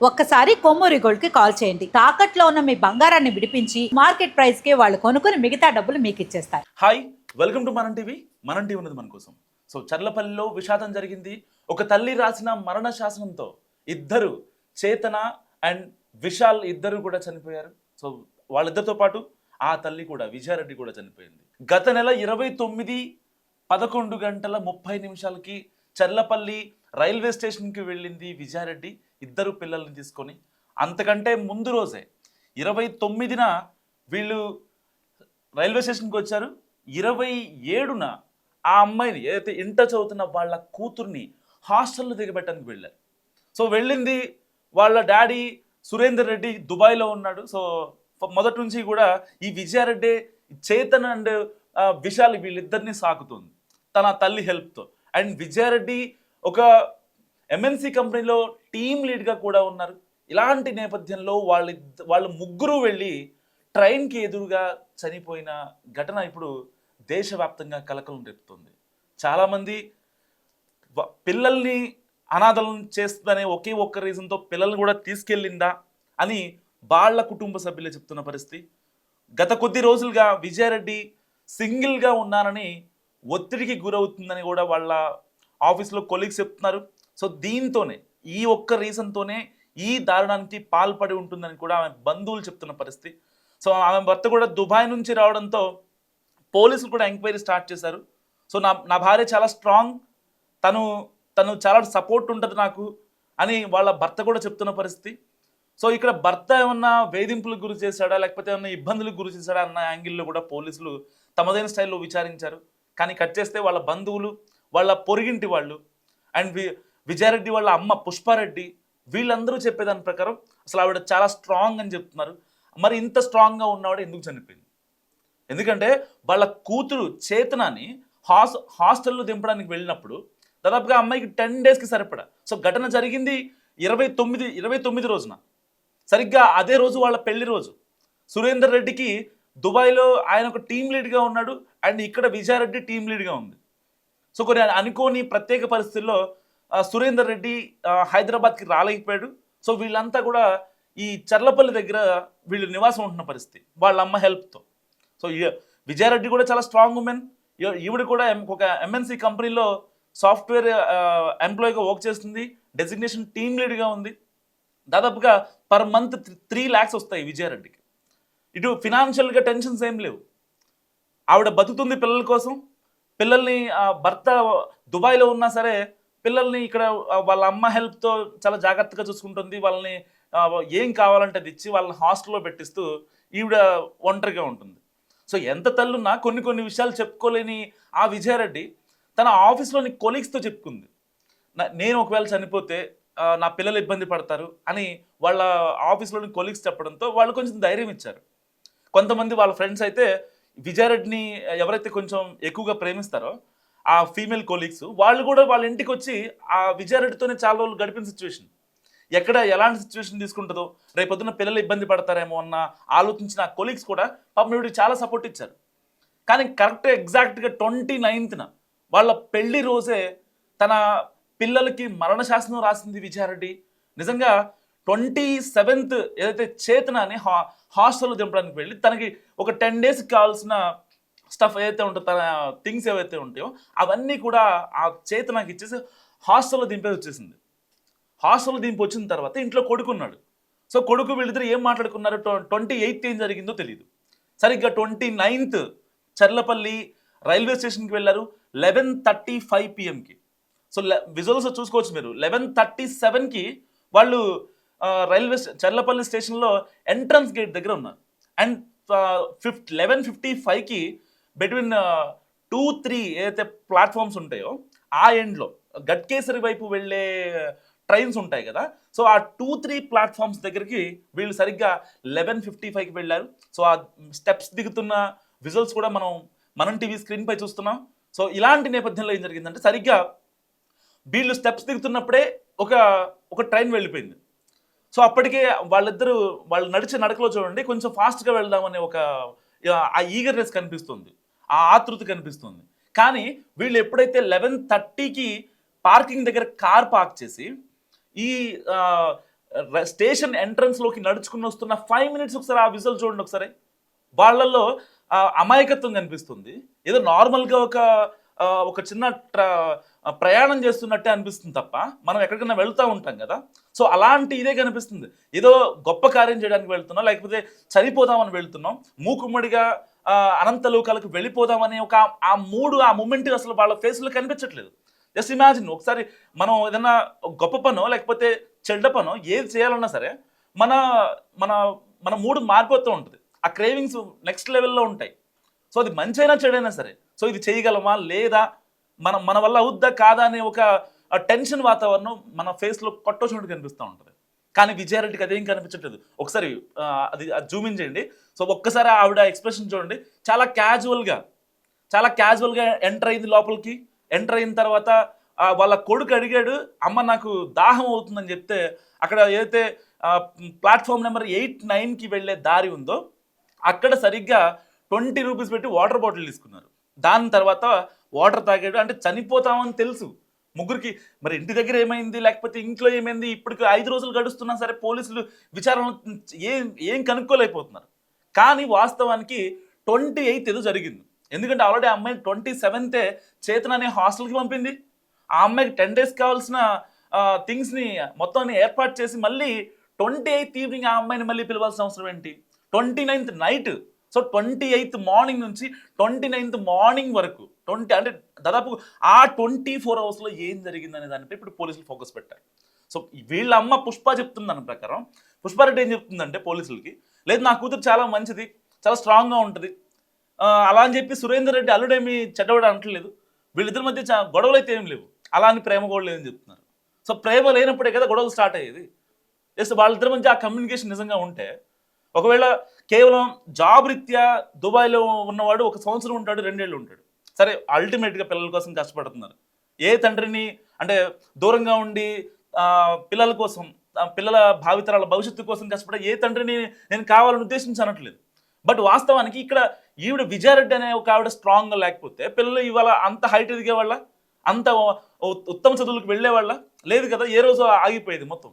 ఒక్కసారి కొమ్మూరి గోల్డ్ కి కాల్ చేయండి. తాకట్లో ఉన్న మీ బంగారాన్ని విడిపించి మార్కెట్ ప్రైస్ కి వాళ్ళు కొనుక్కుని మిగతా డబ్బులు మీకు ఇచ్చేస్తారు. హాయ్, వెల్కమ్ టు మనం టీవీ. మనం టీవీ ఉన్నది మన కోసం. సో చర్లపల్లిలో విషాదం జరిగింది. ఒక తల్లి రాసిన మరణ శాసనంతో ఇద్దరు, చేతన అండ్ విశాల్ ఇద్దరు కూడా చనిపోయారు. సో వాళ్ళిద్దరితో పాటు ఆ తల్లి కూడా, విజయారెడ్డి కూడా చనిపోయింది. గత నెల 29:11 చర్లపల్లి రైల్వే స్టేషన్కి వెళ్ళింది విజయారెడ్డి ఇద్దరు పిల్లల్ని తీసుకొని. అంతకంటే ముందు రోజే 29న వీళ్ళు రైల్వే స్టేషన్కి వచ్చారు. 27న ఆ అమ్మాయిని, ఏదైతే ఇంటర్ చదువుతున్న వాళ్ళ కూతుర్ని హాస్టల్లో దిగబెట్టడానికి వెళ్ళారు. సో వెళ్ళింది వాళ్ళ డాడీ సురేందర్ రెడ్డి దుబాయ్లో ఉన్నాడు. సో మొదటి నుంచి కూడా ఈ విజయారెడ్డి, చేతన్ అండ్ విశాల్ వీళ్ళిద్దరిని సాకుతుంది తన తల్లి హెల్ప్తో. అండ్ విజయారెడ్డి ఒక ఎంఎన్సి కంపెనీలో టీమ్ లీడ్గా కూడా ఉన్నారు. ఇలాంటి నేపథ్యంలో వాళ్ళు ముగ్గురు వెళ్ళి ట్రైన్కి ఎదురుగా చనిపోయిన ఘటన ఇప్పుడు దేశవ్యాప్తంగా కలకలం రేపుతుంది. చాలామంది పిల్లల్ని అనాథలను చేస్తుందనే ఒకే ఒక్క రీజన్తో పిల్లల్ని కూడా తీసుకెళ్ళిందా అని వాళ్ళ కుటుంబ సభ్యులే చెప్తున్న పరిస్థితి. గత కొద్ది రోజులుగా విజయారెడ్డి సింగిల్గా ఉన్నారని, ఒత్తిడికి గురవుతుందని కూడా వాళ్ళ ఆఫీస్లో కొలీగ్స్ చెప్తున్నారు. సో దీంతోనే, ఈ ఒక్క రీజన్తోనే ఈ దారుణానికి పాల్పడి ఉంటుందని కూడా ఆమె బంధువులు చెప్తున్న పరిస్థితి. సో ఆమె భర్త కూడా దుబాయ్ నుంచి రావడంతో పోలీసులు కూడా ఎంక్వైరీ స్టార్ట్ చేశారు. సో నా భార్య చాలా స్ట్రాంగ్, తను చాలా సపోర్ట్ ఉంటుంది నాకు అని వాళ్ళ భర్త కూడా చెప్తున్న పరిస్థితి. సో ఇక్కడ భర్త ఏమన్నా వేధింపులకు గురి చేశాడా, లేకపోతే ఏమన్నా ఇబ్బందులకు గురి చేశాడా అన్న యాంగిల్లో కూడా పోలీసులు తమదైన స్టైల్లో విచారించారు. కానీ కట్ చేస్తే వాళ్ళ బంధువులు, వాళ్ళ పొరిగింటి వాళ్ళు అండ్ విజయారెడ్డి వాళ్ళ అమ్మ పుష్పారెడ్డి వీళ్ళందరూ చెప్పేదాని ప్రకారం అసలు ఆవిడ చాలా స్ట్రాంగ్ అని చెప్తున్నారు. మరి ఇంత స్ట్రాంగ్గా ఉన్నవాడు ఎందుకు చనిపోయింది? ఎందుకంటే వాళ్ళ కూతురు చేతనాన్ని హాస్టల్లో దింపడానికి వెళ్ళినప్పుడు దాదాపుగా అమ్మాయికి 10 డేస్కి సరిపడా. సో ఘటన జరిగింది 29 రోజున. సరిగ్గా అదే రోజు వాళ్ళ పెళ్లి రోజు. సురేందర్ రెడ్డికి దుబాయ్లో ఆయన ఒక టీమ్ లీడ్గా ఉన్నాడు అండ్ ఇక్కడ విజయారెడ్డి టీమ్ లీడ్గా ఉంది. సో కొన్ని అనుకోని ప్రత్యేక పరిస్థితుల్లో సురేందర్ రెడ్డి హైదరాబాద్కి రాలేకపోయాడు. సో వీళ్ళంతా కూడా ఈ చర్లపల్లి దగ్గర వీళ్ళు నివాసం ఉంటున్న పరిస్థితి వాళ్ళ అమ్మ హెల్ప్తో. సో విజయారెడ్డి కూడా చాలా స్ట్రాంగ్ ఉమెన్. ఈవిడ కూడా ఒక ఎంఎన్సి కంపెనీలో సాఫ్ట్వేర్ ఎంప్లాయీగా వర్క్ చేస్తుంది, డెసిగ్నేషన్ టీమ్ లీడ్గా ఉంది. దాదాపుగా పర్ మంత్ 3 lakhs వస్తాయి విజయారెడ్డికి. ఇటు ఫినాన్షియల్గా టెన్షన్స్ ఏం లేవు. ఆవిడ బతుకుతుంది పిల్లల కోసం. పిల్లల్ని భర్త దుబాయ్లో ఉన్నా సరే పిల్లల్ని ఇక్కడ వాళ్ళ అమ్మ హెల్ప్తో చాలా జాగ్రత్తగా చూసుకుంటుంది. వాళ్ళని ఏం కావాలంటే అది ఇచ్చి వాళ్ళని హాస్టల్లో పెట్టిస్తూ ఈవిడ ఒంటరిగా ఉంటుంది. సో ఎంత తల్లున్నా కొన్ని విషయాలు చెప్పుకోలేని ఆ విజయారెడ్డి తన ఆఫీస్లోని కొలీగ్స్తో చెప్పుకుంది, నేను ఒకవేళ చనిపోతే నా పిల్లలు ఇబ్బంది పడతారు అని వాళ్ళ ఆఫీస్లోని కొలీగ్స్ చెప్పడంతో వాళ్ళు కొంచెం ధైర్యం ఇచ్చారు. కొంతమంది వాళ్ళ ఫ్రెండ్స్ అయితే విజయారెడ్డిని ఎవరైతే కొంచెం ఎక్కువగా ప్రేమిస్తారో ఆ ఫీమేల్ కొలీగ్స్ వాళ్ళు కూడా వాళ్ళ ఇంటికి వచ్చి ఆ విజయారెడ్డితోనే చాలా రోజులు గడిపిన సిచ్యువేషన్. ఎక్కడ ఎలాంటి సిచ్యువేషన్ తీసుకుంటుందో, రేపొద్దున పిల్లలు ఇబ్బంది పడతారేమో అన్న ఆలోచించిన ఆ కొలీగ్స్ కూడా పాపం వీడికి చాలా సపోర్ట్ ఇచ్చారు. కానీ కరెక్ట్గా ఎగ్జాక్ట్గా 29న వాళ్ళ పెళ్లి రోజే తన పిల్లలకి మరణ శాసనం రాసింది విజయారెడ్డి. నిజంగా 27th ఏదైతే చేతనాన్ని హాస్టల్లో దింపడానికి వెళ్ళి తనకి ఒక 10 days కావాల్సిన స్టఫ్ ఏదైతే ఉంటుందో, తన థింగ్స్ ఏవైతే ఉంటాయో అవన్నీ కూడా ఆ చేతనాకి ఇచ్చేసి హాస్టల్లో దింపేసి వచ్చేసింది. హాస్టల్లో దింపి వచ్చిన తర్వాత ఇంట్లో కొడుకున్నాడు. సో కొడుకు వీళ్ళిద్దరు ఏం మాట్లాడుకున్నారు, 28th ఏం జరిగిందో తెలియదు. సరిగ్గా 29th చర్లపల్లి రైల్వే స్టేషన్కి వెళ్ళారు 11:35 PM. సో విజువల్స్ చూసుకోవచ్చు మీరు. 11:37కి వాళ్ళు చర్లపల్లి స్టేషన్లో ఎంట్రన్స్ గేట్ దగ్గర ఉన్నారు. అండ్ 11:55కి బిట్వీన్ 2-3 ఏదైతే ప్లాట్ఫామ్స్ ఉంటాయో ఆ ఎండ్లో గట్కేసరి వైపు వెళ్ళే ట్రైన్స్ ఉంటాయి కదా. సో ఆ 2-3 ప్లాట్ఫామ్స్ దగ్గరికి వీళ్ళు సరిగ్గా 11:55కి వెళ్ళారు. సో ఆ స్టెప్స్ దిగుతున్న విజువల్స్ కూడా మనం టీవీ స్క్రీన్ పై చూస్తున్నాం. సో ఇలాంటి నేపథ్యంలో ఏం జరిగిందంటే సరిగ్గా వీళ్ళు స్టెప్స్ దిగుతున్నప్పుడే ఒక ట్రైన్ వెళ్ళిపోయింది. సో అప్పటికే వాళ్ళు నడిచే నడకలో చూడండి కొంచెం ఫాస్ట్గా వెళ్దామనే ఆ ఈగర్నెస్ కనిపిస్తుంది, ఆ ఆతృత కనిపిస్తుంది. కానీ వీళ్ళు ఎప్పుడైతే 11:30కి పార్కింగ్ దగ్గర కార్ పార్క్ చేసి ఈ స్టేషన్ ఎంట్రన్స్లోకి నడుచుకుని వస్తున్న 5 minutes ఒకసారి ఆ విజువల్ చూడండి ఒకసారి. వాళ్ళల్లో అమాయకత్వం కనిపిస్తుంది. ఏదో నార్మల్గా ఒక చిన్న ప్రయాణం చేస్తున్నట్టే అనిపిస్తుంది తప్ప మనం ఎక్కడికైనా వెళ్తూ ఉంటాం కదా, సో అలాంటి ఇదే కనిపిస్తుంది. ఏదో గొప్ప కార్యం చేయడానికి వెళ్తున్నాం, లేకపోతే చనిపోదామని వెళ్తున్నాం, మూకుమ్మడిగా అనంతలోకాలకు వెళ్ళిపోదామనే ఆ మూమెంట్ అసలు వాళ్ళ ఫేస్లో కనిపించట్లేదు. జస్ట్ ఇమాజిన్ ఒకసారి మనం ఏదైనా గొప్ప పనో లేకపోతే చెడ్డ పనో ఏది చేయాలన్నా సరే మన మన మన మూడు మారిపోతూ ఉంటుంది. ఆ క్రేవింగ్స్ నెక్స్ట్ లెవెల్లో ఉంటాయి. సో అది మంచైనా చెడైనా సరే, సో ఇది చేయగలమా లేదా, మన వల్ల అవుద్దా కాదా అనే ఒక టెన్షన్ వాతావరణం మన ఫేస్లో కొట్టొచ్చినట్టు కనిపిస్తూ ఉంటుంది. కానీ విజయారెడ్డికి అదేం కనిపించట్లేదు. ఒకసారి అది జూమిన్ చేయండి. సో ఒక్కసారి ఆవిడ ఎక్స్ప్రెషన్ చూడండి. చాలా క్యాజువల్గా ఎంటర్ అయింది లోపలికి. ఎంటర్ అయిన తర్వాత వాళ్ళ కొడుకు అడిగాడు, అమ్మ నాకు దాహం అవుతుందని చెప్తే అక్కడ ఏదైతే ప్లాట్ఫామ్ నెంబర్ 8-9కి వెళ్ళే దారి ఉందో అక్కడ సరిగ్గా 20 రూపీస్ పెట్టి వాటర్ బాటిల్ తీసుకున్నారు. దాని తర్వాత వాటర్ తాగాడు. అంటే చనిపోతామని తెలుసు ముగ్గురికి. మరి ఇంటి దగ్గర ఏమైంది లేకపోతే ఇంట్లో ఏమైంది, ఇప్పటికి 5 రోజులు గడుస్తున్నా సరే పోలీసులు విచారణ ఏం కనుక్కోలేకపోతున్నారు. కానీ వాస్తవానికి 28th ఏదో జరిగింది. ఎందుకంటే ఆల్రెడీ ఆ అమ్మాయిని 27th చేతన అనే హాస్టల్కి పంపింది. ఆ అమ్మాయికి 10 days కావాల్సిన థింగ్స్ని మొత్తాన్ని ఏర్పాటు చేసి మళ్ళీ 28th ఈవినింగ్ ఆ అమ్మాయిని మళ్ళీ పిలవాల్సిన అవసరం ఏంటి? 29th night. So 28th morning నుంచి 29th మార్నింగ్ వరకు అంటే దాదాపు ఆ 24 hours ఏం జరిగిందనే దానిపై ఇప్పుడు పోలీసులు ఫోకస్ పెట్టారు. సో వీళ్ళ అమ్మ పుష్ప చెప్తున్న దాని ప్రకారం పుష్పారెడ్డి ఏం చెప్తుందంటే పోలీసులకి, లేదు నా కూతురు చాలా మంచిది, చాలా స్ట్రాంగ్గా ఉంటుంది, అలా అని చెప్పి సురేందర్ రెడ్డి అల్లుడేమి చెడ్డవాడు అంటలేదు, వీళ్ళిద్దరి మధ్య గొడవలు అయితే ఏం లేవు, అలా అని ప్రేమ కూడా లేదని చెప్తున్నారు. సో ప్రేమ లేనప్పుడే కదా గొడవలు స్టార్ట్ అయ్యేది. జస్ట్ వాళ్ళిద్దరి మధ్య ఆ కమ్యూనికేషన్ నిజంగా ఉంటే, ఒకవేళ కేవలం జాబ్ రీత్యా దుబాయ్లో ఉన్నవాడు 1 సంవత్సరం ఉంటాడు, 2 ఏళ్ళు ఉంటాడు, సరే అల్టిమేట్గా పిల్లల కోసం కష్టపడుతున్నారు. ఏ తండ్రిని అంటే దూరంగా ఉండి పిల్లల కోసం, పిల్లల భావితరాల భవిష్యత్తు కోసం కష్టపడే ఏ తండ్రిని నేను కావాలని ఉద్దేశించి అనట్లేదు. బట్ వాస్తవానికి ఇక్కడ ఈవిడ విజయారెడ్డి అనే ఒక ఆవిడ స్ట్రాంగ్గా లేకపోతే పిల్లలు ఇవాళ అంత హైట్ ఎదిగే వాళ్ళ, అంత ఉత్తమ చదువులకు వెళ్ళేవాళ్ళ లేదు కదా. ఏ రోజు ఆగిపోయేది మొత్తం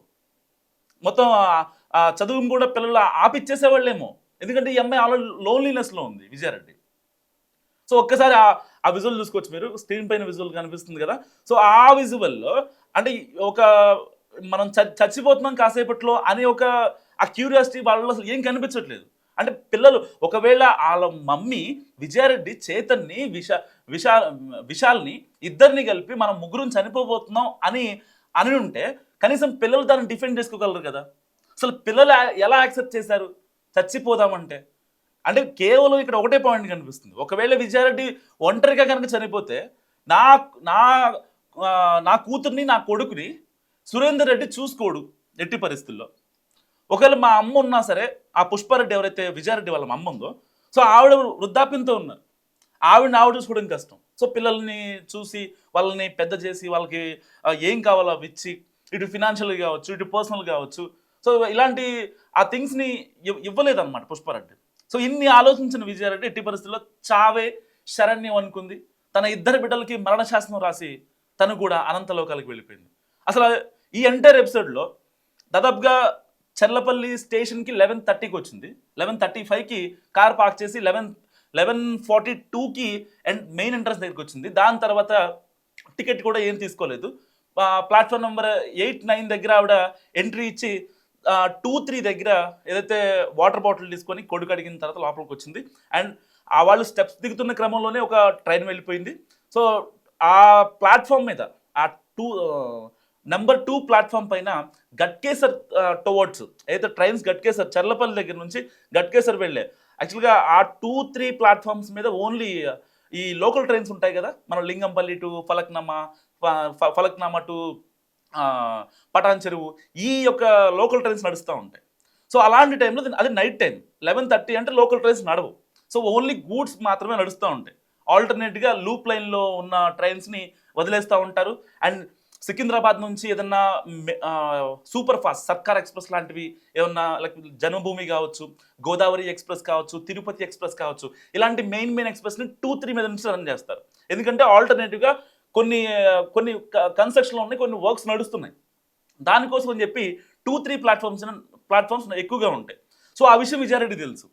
చదువును కూడా పిల్లలు ఆపిచ్చేసేవాళ్ళేమో. ఎందుకంటే ఈ అమ్మాయి ఆల్రెడీ లోన్లీనెస్లో ఉంది విజయారెడ్డి. సో ఒక్కసారి ఆ విజువల్ చూసుకోవచ్చు మీరు, స్క్రీన్ పైన విజువల్ కనిపిస్తుంది కదా. సో ఆ విజువల్లో అంటే మనం చచ్చిపోతున్నాం కాసేపట్లో అనే ఆ క్యూరియాసిటీ వాళ్ళలో అసలు ఏం కనిపించట్లేదు. అంటే పిల్లలు ఒకవేళ వాళ్ళ మమ్మీ విజయారెడ్డి చేతన్ని విశాల్ని ఇద్దరిని కలిపి మనం ముగ్గురం చనిపోబోతున్నాం అని ఉంటే కనీసం పిల్లలు దాన్ని డిఫెండ్ చేసుకోగలరు కదా. అసలు పిల్లలు ఎలా యాక్సెప్ట్ చేశారు చచ్చిపోదామంటే? అంటే కేవలం ఇక్కడ ఒకటే పాయింట్ కనిపిస్తుంది. ఒకవేళ విజయారెడ్డి ఒంటరిగా కనుక చనిపోతే నా కూతుర్ని నా కొడుకుని సురేందర్ రెడ్డి చూసుకోడు ఎట్టి పరిస్థితుల్లో. ఒకవేళ మా అమ్మ ఉన్నా సరే, ఆ పుష్పారెడ్డి ఎవరైతే విజయారెడ్డి వాళ్ళ అమ్మ ఉందో, సో ఆవిడ వృద్ధాప్యంతో ఉన్నారు, ఆవిడ చూసుకోవడం కష్టం. సో పిల్లల్ని చూసి వాళ్ళని పెద్ద చేసి వాళ్ళకి ఏం కావాలో అవి ఇచ్చి, ఇటు ఫినాన్షియల్గా కావచ్చు, ఇటు పర్సనల్ కావచ్చు, సో ఇలాంటి ఆ థింగ్స్ని ఇవ్వలేదన్నమాట పుష్పారెడ్డి. సో ఇన్ని ఆలోచించిన విజయారెడ్డి ఎట్టి పరిస్థితుల్లో చావే శరణ్యం అనుకుంది. తన 2 బిడ్డలకి మరణశాసనం రాసి తను కూడా అనంతలోకాలకు వెళ్ళిపోయింది. అసలు ఈ ఎంటైర్ ఎపిసోడ్లో దాదాపుగా చర్లపల్లి స్టేషన్కి 11:30కి వచ్చింది, 11:35కి కార్ పార్క్ చేసి 11:42కి మెయిన్ ఎంట్రన్స్ దగ్గరికి వచ్చింది. దాని తర్వాత టికెట్ కూడా ఏం తీసుకోలేదు. ప్లాట్ఫామ్ నెంబర్ 8-9 దగ్గర ఆవిడ ఎంట్రీ ఇచ్చి 2-3 దగ్గర ఏదైతే వాటర్ బాటిల్ తీసుకొని కొడుకు అడిగిన తర్వాత లోపలికి వచ్చింది. అండ్ వాళ్ళు స్టెప్స్ దిగుతున్న క్రమంలోనే ఒక ట్రైన్ వెళ్ళిపోయింది. సో ఆ ప్లాట్ఫామ్ మీద ఆ నెంబర్ 2 ప్లాట్ఫామ్ పైన గట్కేసర్ టువర్డ్స్ ఏదైతే ట్రైన్స్ గట్కేసర్ చర్లపల్లి దగ్గర నుంచి గట్కేసర్ వెళ్ళే, యాక్చువల్గా ఆ 2-3 ప్లాట్ఫామ్స్ మీద ఓన్లీ ఈ లోకల్ ట్రైన్స్ ఉంటాయి కదా, మనం లింగంపల్లి టు ఫలక్నామా టు పటాన్ చెరువు, ఈ యొక్క లోకల్ ట్రైన్స్ నడుస్తూ ఉంటాయి. సో అలాంటి టైంలో అది నైట్ టైం 11:30 అంటే లోకల్ ట్రైన్స్ నడవు. సో ఓన్లీ గూడ్స్ మాత్రమే నడుస్తూ ఉంటాయి. ఆల్టర్నేట్గా లూప్ లైన్లో ఉన్న ట్రైన్స్ని వదిలేస్తూ ఉంటారు. అండ్ సికింద్రాబాద్ నుంచి ఏదన్నా సూపర్ ఫాస్ట్ సర్కార్ ఎక్స్ప్రెస్ లాంటివి ఏమన్నా లైక్ జన్మభూమి కావచ్చు, గోదావరి ఎక్స్ప్రెస్ కావచ్చు, తిరుపతి ఎక్స్ప్రెస్ కావచ్చు, ఇలాంటి మెయిన్ ఎక్స్ప్రెస్ని 2-3 మీద నుంచి రన్ చేస్తారు. ఎందుకంటే ఆల్టర్నేటివ్గా కొన్ని కన్స్ట్రక్షన్లో ఉన్నాయి, కొన్ని వర్క్స్ నడుస్తున్నాయి. దానికోసం అని చెప్పి 2-3 ప్లాట్ఫామ్స్ ఎక్కువగా ఉంటాయి. సో ఆ విషయం విజయారెడ్డి తెలుసు.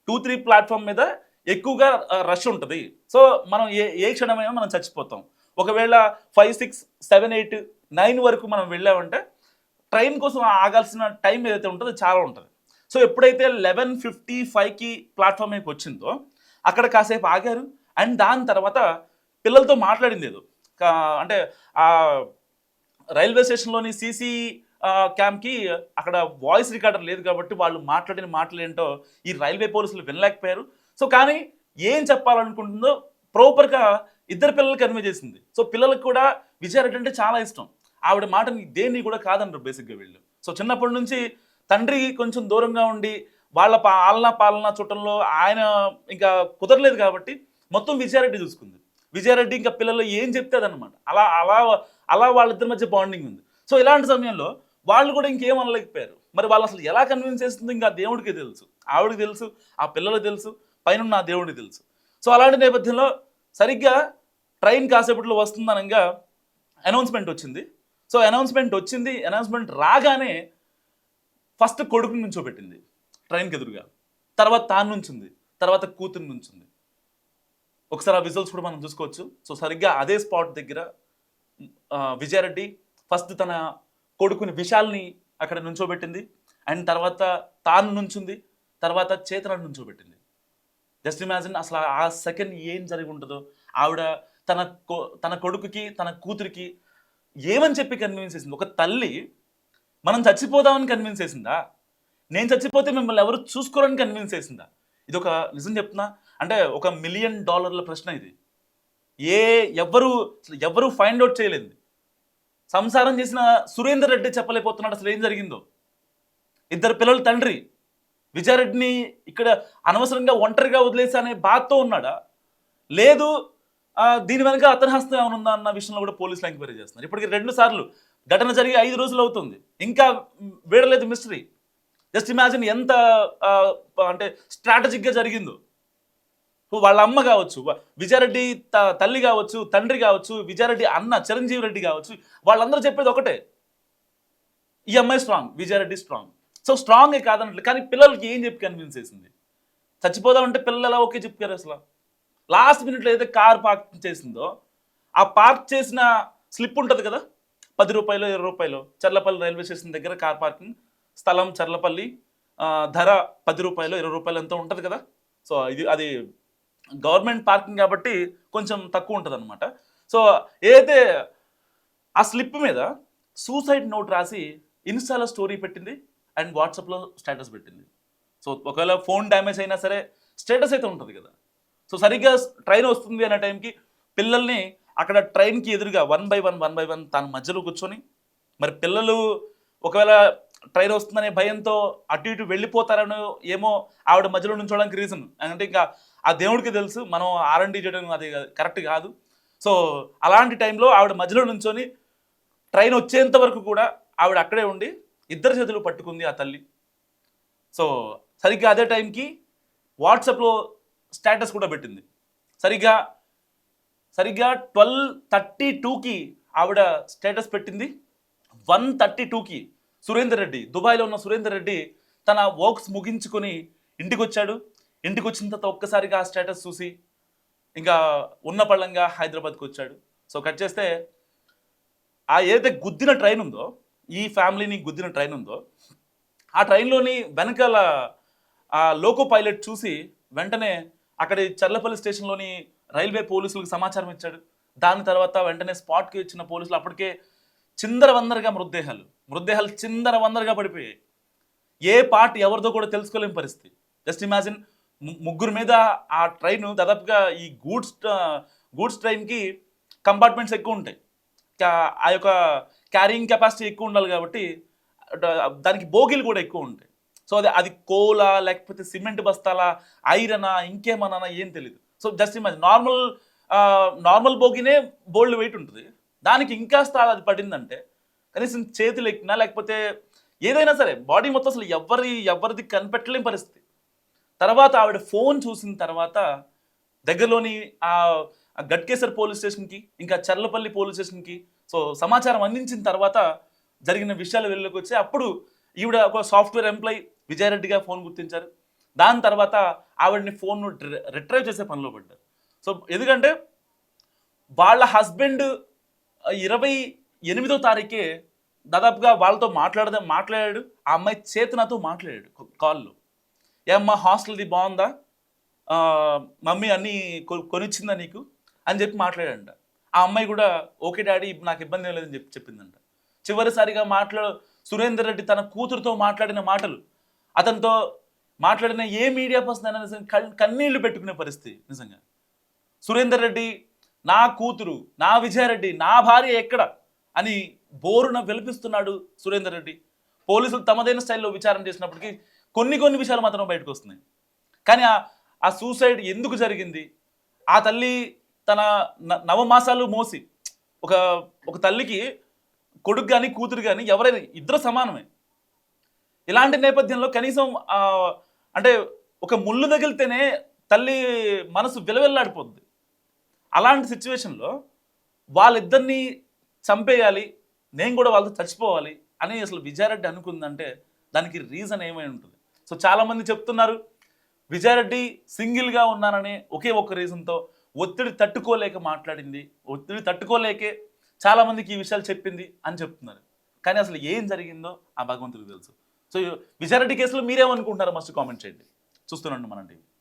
2-3 ప్లాట్ఫామ్ మీద ఎక్కువగా రష్ ఉంటుంది. సో మనం ఏ క్షణమైనా మనం చచ్చిపోతాం. ఒకవేళ 5, 6, 7, 8, 9 వరకు మనం వెళ్ళామంటే ట్రైన్ కోసం ఆగాల్సిన టైం ఏదైతే ఉంటుందో చాలా ఉంటుంది. సో ఎప్పుడైతే 11:55కి ప్లాట్ఫామ్ మీదకి వచ్చిందో అక్కడ కాసేపు ఆగారు. అండ్ దాని తర్వాత పిల్లలతో మాట్లాడింది ఏదో అంటే ఆ రైల్వే స్టేషన్లోని సీసీ క్యామ్కి అక్కడ వాయిస్ రికార్డర్ లేదు కాబట్టి వాళ్ళు మాట్లాడిన మాటలు ఏంటో ఈ రైల్వే పోలీసులు వినలేకపోయారు. సో కానీ ఏం చెప్పాలనుకుంటుందో ప్రాపర్గా ఇద్దరు పిల్లలకి కన్వే చేసింది. సో పిల్లలకు కూడా విజయారెడ్డి అంటే చాలా ఇష్టం. ఆవిడ మాటని దేన్ని కూడా కాదనరు బేసిక్గా వీళ్ళు. సో చిన్నప్పటి నుంచి తండ్రి కొంచెం దూరంగా ఉండి వాళ్ళ ఆలనా పాలనా చుట్టంలో ఆయన ఇంకా కుదరలేదు కాబట్టి మొత్తం విజయారెడ్డి చూసుకుంది. విజయారెడ్డి ఇంకా పిల్లలు ఏం చెప్తే అదనమాట. అలా అలా అలా వాళ్ళిద్దరి మధ్య బాండింగ్ ఉంది. సో ఇలాంటి సమయంలో వాళ్ళు కూడా ఇంకేం అనలేకపోయారు. మరి వాళ్ళు అసలు ఎలా కన్విన్స్ చేస్తుందో ఇంకా దేవుడికి తెలుసు, ఆవిడకి తెలుసు, ఆ పిల్లలకు తెలుసు, పైన ఆ దేవుడికి తెలుసు. సో అలాంటి నేపథ్యంలో సరిగ్గా ట్రైన్ కాసేపట్లో వస్తుందనగా అనౌన్స్మెంట్ వచ్చింది. సో అనౌన్స్మెంట్ రాగానే ఫస్ట్ కొడుకుని నుంచోబెట్టింది ట్రైన్కి ఎదురుగా, తర్వాత తాను నుంచింది, తర్వాత కూతురు నుంచింది. ఒకసారి ఆ విజువల్స్ కూడా మనం చూసుకోవచ్చు. సో సరిగ్గా అదే స్పాట్ దగ్గర విజయారెడ్డి ఫస్ట్ తన కొడుకుని విశాల్ని అక్కడ నుంచోబెట్టింది. అండ్ తర్వాత తాను నుంచుంది, తర్వాత చేతనని నుంచోబెట్టింది. జస్ట్ ఇమాజిన్ అసలు ఆ సెకండ్ ఏం జరిగి ఉంటుందో. ఆవిడ తన కొడుకుకి తన కూతురికి ఏమని చెప్పి కన్విన్స్ చేసింది. ఒక తల్లి మనం చచ్చిపోదామని కన్విన్స్ చేసిందా, నేను చచ్చిపోతే మిమ్మల్ని ఎవరు చూసుకోరని కన్విన్స్ చేసిందా? ఇది ఒక నిజం చెప్తున్నా అంటే $1 మిలియన్ ప్రశ్న ఇది. ఎవరు ఫైండ్ అవుట్ చేయలేదు. సంసారం చేసిన సురేందర్ రెడ్డి చెప్పలేకపోతున్నాడు అసలు ఏం జరిగిందో. ఇద్దరు పిల్లల తండ్రి విజయారెడ్డిని ఇక్కడ అనవసరంగా ఒంటరిగా వదిలేసి అనే బాధతో ఉన్నాడా, లేదు దీని వెనక అతని హస్తం ఏమైనా ఉందా అన్న విషయంలో కూడా పోలీసులు ఎంక్వైరీ చేస్తున్నారు. ఇప్పటికి 2 సార్లు ఘటన జరిగి 5 రోజులు అవుతుంది, ఇంకా వీడలేదు మిస్టరీ. జస్ట్ ఇమాజిన్ ఎంత అంటే స్ట్రాటజిక్గా జరిగిందో. వాళ్ళ అమ్మ కావచ్చు, విజయారెడ్డి తల్లి కావచ్చు, తండ్రి కావచ్చు, విజయారెడ్డి అన్న చిరంజీవి రెడ్డి కావచ్చు, వాళ్ళందరూ చెప్పేది ఒకటే, ఈ అమ్మాయి స్ట్రాంగ్, విజయారెడ్డి స్ట్రాంగ్. సో స్ట్రాంగే కాదన్నట్లు. కానీ పిల్లలకి ఏం చెప్పి కన్విన్స్ చేసింది? చచ్చిపోదామంటే పిల్లలు ఎలా ఓకే చెప్పారు? అసలు లాస్ట్ మినిట్లో ఏదైతే కార్ పార్క్ చేసిందో ఆ పార్క్ చేసిన స్లిప్ ఉంటుంది కదా, ₹10, ₹20, చర్లపల్లి రైల్వే స్టేషన్ దగ్గర కార్ పార్కింగ్ స్థలం చర్లపల్లి, ధర ₹10, ₹20 ఎంతో ఉంటుంది కదా. సో అది గవర్నమెంట్ పార్కింగ్ కాబట్టి కొంచెం తక్కువ ఉంటుంది అనమాట. సో ఏదైతే ఆ స్లిప్ మీద సూసైడ్ నోట్ రాసి ఇన్స్టాలో స్టోరీ పెట్టింది అండ్ వాట్సాప్లో స్టేటస్ పెట్టింది. సో ఒకవేళ ఫోన్ డ్యామేజ్ అయినా సరే స్టేటస్ అయితే ఉంటుంది కదా. సో సరిగ్గా ట్రైన్ వస్తుంది అనే టైంకి పిల్లల్ని అక్కడ ట్రైన్కి ఎదురుగా వన్ బై వన్ తన మధ్యలో కూర్చొని, మరి పిల్లలు ఒకవేళ ట్రైన్ వస్తుందనే భయంతో అటు ఇటు వెళ్ళిపోతారనో ఏమో ఆవిడ మధ్యలో నుంచోడానికి రీజన్ అంటే ఇంకా ఆ దేవుడికి తెలుసు, మనం R&D చేయడం అది కరెక్ట్ కాదు. సో అలాంటి టైంలో ఆవిడ మధ్యలో నుంచొని ట్రైన్ వచ్చేంత వరకు కూడా ఆవిడ అక్కడే ఉండి ఇద్దరు చేతులు పట్టుకుంది ఆ తల్లి. సో సరిగ్గా అదే టైంకి వాట్సాప్లో స్టేటస్ కూడా పెట్టింది. సరిగ్గా 12:32కి ఆవిడ స్టేటస్ పెట్టింది. 1:32కి సురేందర్ రెడ్డి, దుబాయ్లో ఉన్న సురేందర్ రెడ్డి తన వర్క్స్ ముగించుకొని ఇంటికి వచ్చాడు. ఇంటికి వచ్చిన తర్వాత ఒక్కసారిగా ఆ స్టేటస్ చూసి ఇంకా ఉన్న పళ్ళంగా హైదరాబాద్కి వచ్చాడు. సో కట్ చేస్తే ఆ ఏదైతే గుద్దిన ట్రైన్ ఉందో, ఈ ఫ్యామిలీని గుద్దిన ట్రైన్ ఉందో, ఆ ట్రైన్లోని వెనకాల ఆ లోకో పైలట్ చూసి వెంటనే అక్కడి చర్లపల్లి స్టేషన్లోని రైల్వే పోలీసులకు సమాచారం ఇచ్చాడు. దాని తర్వాత వెంటనే స్పాట్కి వచ్చిన పోలీసులు అప్పటికే చిందరవందరగా మృతదేహాలు చిందరవందరగా పడిపోయాయి. ఏ పార్ట్ ఎవరిదో కూడా తెలుసుకోలేని పరిస్థితి. జస్ట్ ఇమాజిన్, ముగ్గురు మీద ఆ ట్రైన్ దాదాపుగా ఈ గూడ్స్ ట్రైన్కి కంపార్ట్మెంట్స్ ఎక్కువ ఉంటాయి, ఆ యొక్క క్యారింగ్ కెపాసిటీ ఎక్కువ ఉండాలి కాబట్టి దానికి బోగీలు కూడా ఎక్కువ ఉంటాయి. సో అది కోలా లేకపోతే సిమెంట్ బస్తాలా ఐరనా ఇంకేమన్నా ఏం తెలియదు. సో జస్ట్ ఇమాజిన్, నార్మల్ బోగినే బోల్డ్ వెయిట్ ఉంటుంది, దానికి ఇంకాస్త అది పడిందంటే కనీసం చేతులు ఎక్కినా లేకపోతే ఏదైనా సరే బాడీ మొత్తం అసలు ఎవరిది కనిపెట్టలేని పరిస్థితి. తర్వాత ఆవిడ ఫోన్ చూసిన తర్వాత దగ్గరలోని ఆ గట్కేసర్ పోలీస్ స్టేషన్కి ఇంకా చర్లపల్లి పోలీస్ స్టేషన్కి సో సమాచారం అందించిన తర్వాత జరిగిన విషయాలు వెళ్ళలోకి వచ్చి అప్పుడు ఈవిడ ఒక సాఫ్ట్వేర్ ఎంప్లాయీ విజయారెడ్డిగా ఫోన్ గుర్తించారు. దాని తర్వాత ఆవిడని ఫోన్ రిట్రైవ్ చేసే పనిలో పడ్డారు. సో ఎందుకంటే వాళ్ళ హస్బెండ్ 28వ తారీఖే దాదాపుగా వాళ్ళతో మాట్లాడాడు. ఆ అమ్మాయి చేతనతో మాట్లాడాడు కాల్లో. ఏమ్మా హాస్టల్ది బాగుందా, మమ్మీ అన్నీ కొనిచ్చిందా నీకు అని చెప్పి మాట్లాడాడంట. ఆ అమ్మాయి కూడా ఓకే డాడీ నాకు ఇబ్బంది ఏం లేదని చెప్పిందంట. చివరిసారిగా సురేందర్ రెడ్డి తన కూతురుతో మాట్లాడిన మాటలు, అతనితో మాట్లాడిన ఏ మీడియా పర్సన్ అయినా నిజంగా కన్నీళ్లు పెట్టుకునే పరిస్థితి. నిజంగా సురేందర్ రెడ్డి నా కూతురు, నా విజయారెడ్డి, నా భార్య ఎక్కడ అని బోరున విలపిస్తున్నాడు సురేందర్ రెడ్డి. పోలీసులు తమదైన స్టైల్లో విచారణ చేసినప్పటికీ కొన్ని విషయాలు మాత్రం బయటకు వస్తున్నాయి. కానీ ఆ సూసైడ్ ఎందుకు జరిగింది, ఆ తల్లి తన నవమాసాలు మోసి, ఒక తల్లికి కొడుకు కానీ కూతురు కానీ ఎవరైనా ఇద్దరు సమానమే. ఇలాంటి నేపథ్యంలో కనీసం అంటే ఒక ముళ్ళు తగిలితేనే తల్లి మనసు విలవిల్లాడిపోద్ది. అలాంటి సిచ్యువేషన్లో వాళ్ళిద్దరినీ చంపేయాలి, నేను కూడా వాళ్ళతో చచ్చిపోవాలి అని అసలు విజయారెడ్డి అనుకుందంటే దానికి రీజన్ ఏమై ఉంటుంది. సో చాలామంది చెప్తున్నారు విజయారెడ్డి సింగిల్గా ఉన్నాననే ఒకే ఒక్క రీజన్తో ఒత్తిడి తట్టుకోలేక మాట్లాడింది, ఒత్తిడి తట్టుకోలేకే చాలామందికి ఈ విషయాలు చెప్పింది అని చెప్తున్నారు. కానీ అసలు ఏం జరిగిందో ఆ భగవంతుడికి తెలుసు. సో విజయారెడ్డి కేసులో మీరేమనుకుంటున్నారో మస్ట్ కామెంట్ చేయండి. చూస్తున్నాండి మన టీవీ.